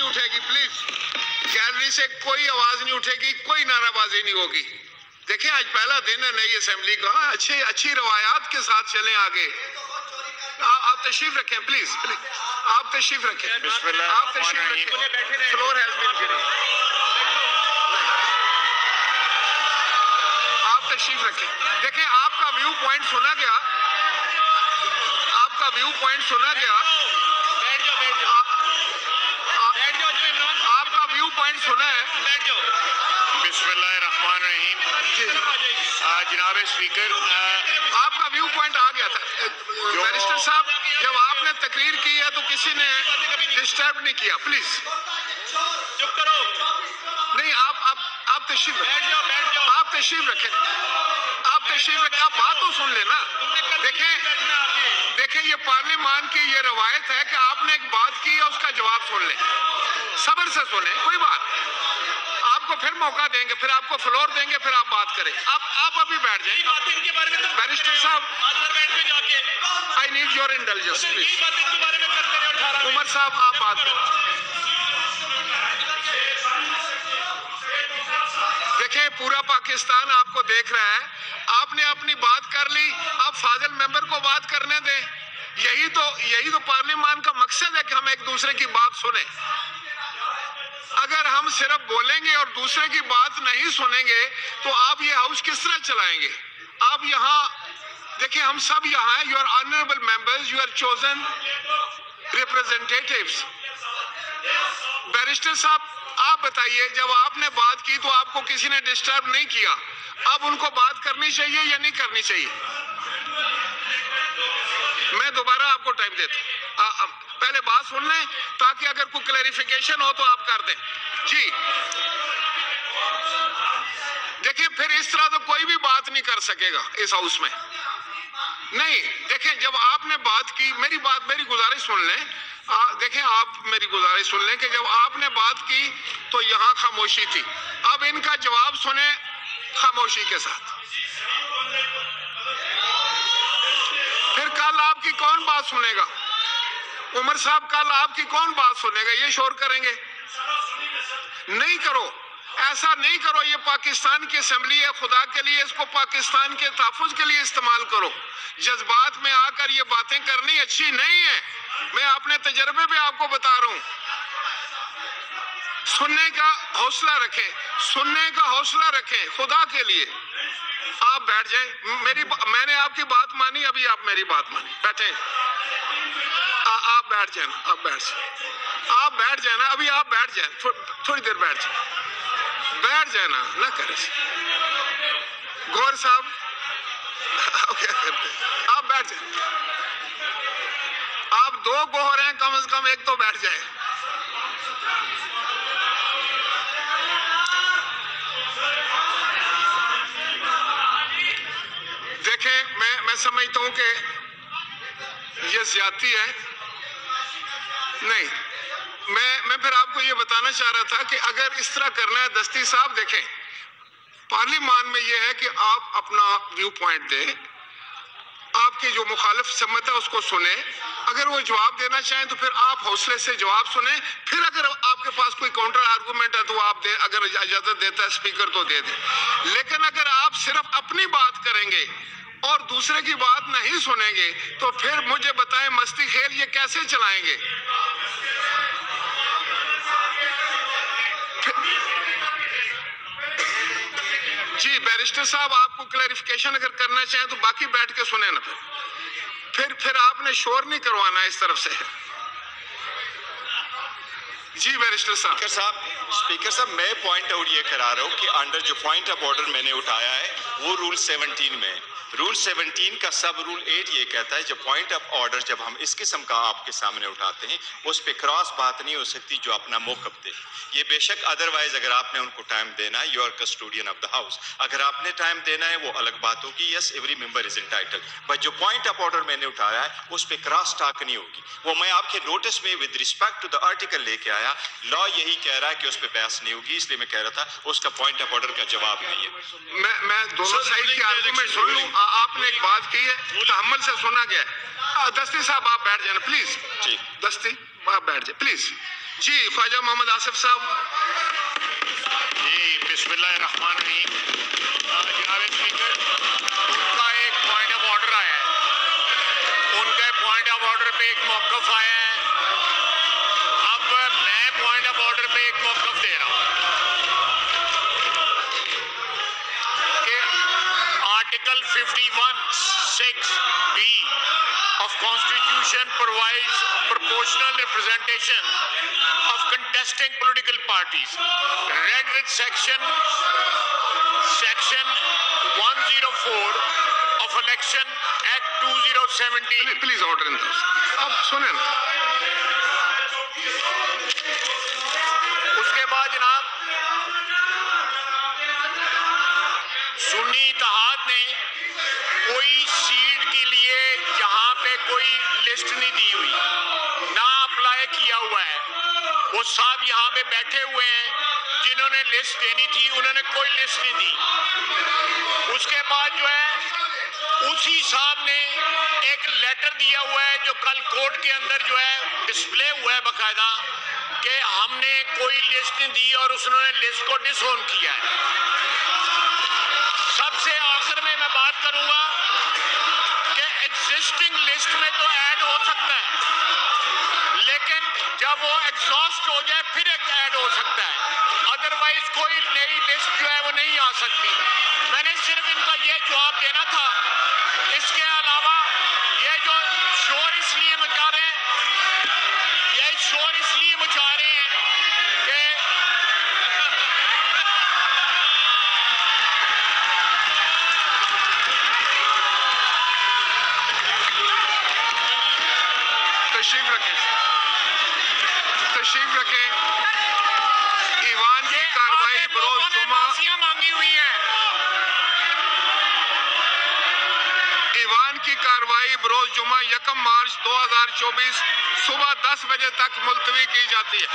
उठेगी, please gallery से कोई आवाज नहीं उठेगी, कोई नाराबाजी नहीं होगी। देखें आज पहला दिन है नई असेंबली का, अच्छी रवायात के साथ चलें आगे। आप तशरीफ रखें प्लीज, आप तशरीफ रखें, आप तशरीफ रखें। फ्लोर हैज बीन गिवन, आप तशरीफ रखें। देखें आपका व्यू पॉइंट सुना गया, आपका व्यू पॉइंट सुना गया, आपका व्यू पॉइंट सुना है। बिस्मिल्लाहिर्रहमानिर्रहीम। जनाब स्पीकर, आपका व्यू पॉइंट आ गया था। बैरिस्टर साहब जब आपने तकरीर की है तो किसी ने डिस्टर्ब नहीं किया, प्लीज चुप करो। नहीं आप तशरीफ रखें, आप तशरीफ रखें, आप तशरीफ रखें, आप बात तो सुन लेना। देखें ये पार्लियामान की ये रवायत है कि आपने एक बात की है उसका जवाब सुन लें, सब्र से सुने, कोई बात आपको फिर मौका देंगे, फिर आपको फ्लोर देंगे, फिर आप बात करें। आप अभी बैठ जाएं। बैरिस्टर साहब I need your intelligence please. Umar साहब आप बात करें। देखें पूरा पाकिस्तान आपको देख रहा है, आपने अपनी बात कर ली, अब फाजिल मेंबर को बात करने दें। यही तो पार्लियामान का मकसद है कि हम एक दूसरे की बात सुने। अगर हम सिर्फ बोलेंगे और दूसरे की बात नहीं सुनेंगे तो आप ये हाउस किस तरह चलाएंगे? आप यहाँ देखिए, हम सब यहाँ हैं, you are honourable members, you are chosen representatives. Barrister साहब आप बताइए, जब आपने बात की तो आपको किसी ने डिस्टर्ब नहीं किया, अब उनको बात करनी चाहिए या नहीं करनी चाहिए? मैं दोबारा आपको टाइम देता हूं, पहले बात सुन लें ताकि अगर कोई क्लैरिफिकेशन हो तो आप कर दें। जी देखिए, फिर इस तरह तो कोई भी बात नहीं कर सकेगा इस हाउस में। नहीं देखें, जब आपने बात की, मेरी गुजारिश सुन लें। देखें आप मेरी गुजारिश सुन लें कि जब आपने बात की तो यहाँ खामोशी थी, अब इनका जवाब सुने खामोशी के साथ। फिर कल आपकी कौन बात सुनेगा? उमर साहब कल आपकी कौन बात सुनेगा? ये शोर करेंगे? नहीं करो, ऐसा नहीं करो। ये पाकिस्तान की असेंबली है, खुदा के लिए इसको पाकिस्तान के तहफ़्फ़ुज़ के लिए इस्तेमाल करो। जज्बात में आकर ये बातें करनी अच्छी नहीं है। मैं अपने तजर्बे पे आपको बता रहा हूँ। सुनने का हौसला रखें, सुनने का हौसला रखें, खुदा के लिए। आप बैठ जाएं। मैंने आपकी बात मानी, अभी आप मेरी बात मानी, बैठे। आप बैठ जाए, आप बैठ जाए ना, अभी आप बैठ जाए, थोड़ी देर बैठ जाए ना करें। गौर साहब आप बैठ जाए। आप दो गोहर हैं, कम से कम एक तो बैठ जाए। देखें मैं समझता हूं कि ये ज्यादती है। नहीं, मैं फिर आपको ये बताना चाह रहा था कि अगर इस तरह करना है, दस्ती साहब देखें, पार्लियामान में ये है कि आप अपना व्यू पॉइंट दें, आपकी जो मुखालिफ सम्मत है उसको सुने, अगर वो जवाब देना चाहें तो फिर आप हौसले से जवाब सुने, फिर अगर आपके पास कोई काउंटर आर्गूमेंट है तो आप दे, अगर इजाजत देता है स्पीकर तो दे दे। लेकिन अगर आप सिर्फ अपनी बात करेंगे और दूसरे की बात नहीं सुनेंगे तो फिर मुझे बताएं मस्ती खेल ये कैसे चलाएंगे? जी बैरिस्टर साहब, आपको क्लैरिफिकेशन अगर करना चाहें तो बाकी बैठ के सुने ना, फिर आपने शोर नहीं करवाना इस तरफ से। जी बैरिस्टर स्पीकर साहब मैं पॉइंट आउट ये करा रहा हूँ कि अंडर जो पॉइंट ऑफ ऑर्डर मैंने उठाया है वो रूल 17 में, रूल 17 का सब रूल 8 ये कहता है जब पॉइंट ऑफ ऑर्डर जब हम इस किस्म का आपके सामने उठाते हैं उस पे क्रॉस बात नहीं हो सकती जो अपना मौक़िफ़ दे। ये बेशक अदरवाइज अगर आपने उनको टाइम देना है, you are custodian of the house, अगर आपने टाइम देना है वो अलग बात होगी। Yes, every member is entitled, but जो पॉइंट ऑफ ऑर्डर मैंने उठाया है उस पे क्रॉस टॉक नहीं होगी। वो मैं आपके नोटिस में with respect to the article लेके आया, लॉ यही कह रहा है कि उस पे बहस नहीं होगी, इसलिए मैं कह रहा था उसका पॉइंट ऑफ ऑर्डर का जवाब नहीं है। मैं दोनों साइड की आर्गुमेंट सुन लूं। आपने एक बात की है, तहम्मुल से सुना गया है। दस्ती साहब आप बैठ जाना प्लीज। जी दस्ती। आप बैठ जाए प्लीज। जी ख्वाजा मोहम्मद आसिफ साहब। जी बिस्मिल्लाहिर्रहमानिर्रहीम। जनाब स्पीकर, उनका एक पॉइंट ऑफ ऑर्डर आया है, उनके पॉइंट ऑफ ऑर्डर पे एक मौक़िफ़ आया है। अब मैं पॉइंट ऑफ ऑर्डर पे एक मौक़िफ़ दे रहा हूँ कि article 51(6)(b) of Constitution provides proportional representation of contesting political parties. Read with section 104 of Election Act 2017. Please order in house. आप सुने ना। उसके बाद जनाब सुन्नी इत्तेहाद ने कोई सीट के लिए जहां पे कोई लिस्ट नहीं दी हुई, ना अप्लाई किया हुआ है, वो साहब यहाँ पे बैठे हुए हैं जिन्होंने लिस्ट देनी थी, उन्होंने कोई लिस्ट नहीं दी। उसके बाद जो है उसी साहब ने एक लेटर दिया हुआ है जो कल कोर्ट के अंदर जो है डिस्प्ले हुआ है बाकायदा कि हमने कोई लिस्ट नहीं दी और उसने लिस्ट को डिसोन किया है। सबसे आखिर में मैं बात करूंगा कि एग्जिस्टिंग लिस्ट में तो ऐड हो सकता है, लेकिन जब वो एग्जॉस्ट हो जाए फिर ऐड हो सकता है, अदरवाइज कोई नई लिस्ट जो है वो नहीं आ सकती। मैंने सिर्फ इनका ये जवाब देना था। इसके अलावा ये जो शोर इसलिए मचा रहे हैं, कि तशरीफ रखें। ईवान की कार्रवाई बरोज जुमा मांगी हुई है। ईवान की कार्रवाई बरोज जुमा 1 मार्च 2024 सुबह 10 बजे तक मुलतवी की जाती है।